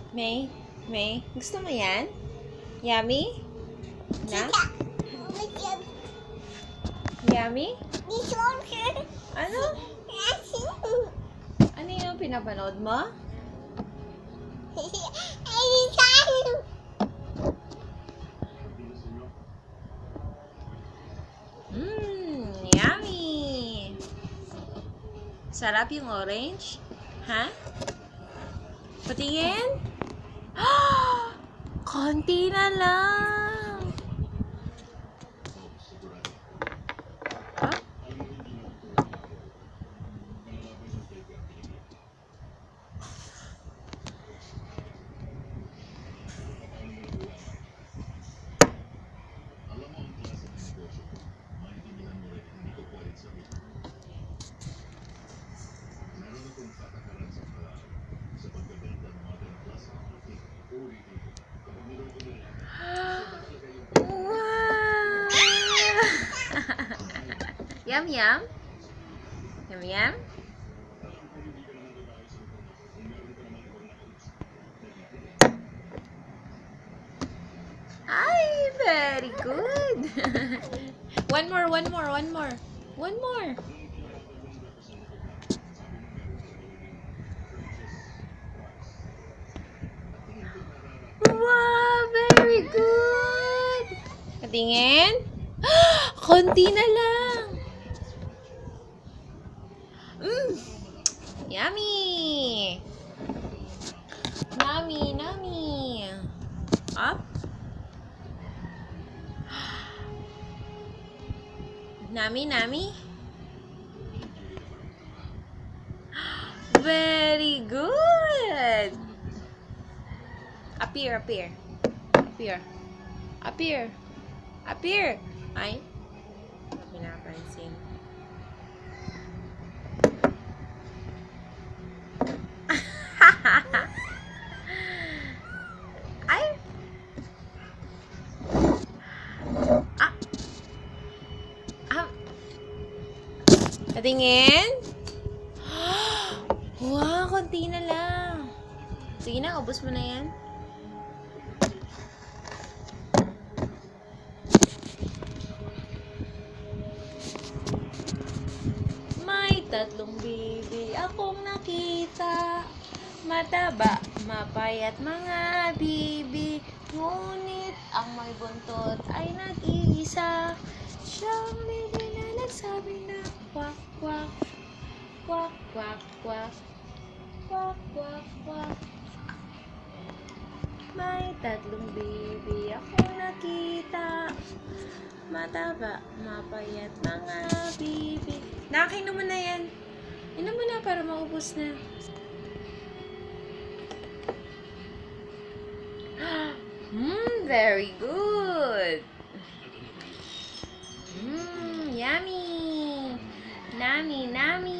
May? May? Gusto mo yan? Yummy? Na? Yummy? Ano? Ano yung pinapanood mo? Yummy! Sarap yung orange? Ha? Patingin? Konti na lang! Ha? Wow! Yum yum? Yum yum? Ay, very good! One more, one more, one more. One more. Wow, very good! Patingin? Konti na lang. Yummy! Nami, nami. Up. Nami, nami. Very good. Up here, up here. Up here. Up here. Up here. Ay. Pinapansin. Ay. Ah. Ah. Patingin. Wow, konti na lang. Sige na, ubos mo na yan. May tatlong bibi akong nakita. Mataba, mapayat mga bibi. Ngunit ang may buntot ay nag-iisa. Siyang bibi na nagsabi na kwak, kwak. Kwak, kwak, kwak. Kwak, kwak, kwak. May tatlong bibi akong nakita. Mataba, mapayat mga bibi. Nakainom mo na yan. Inom mo na para maubos na. Very good. Yummy. Nami, nami.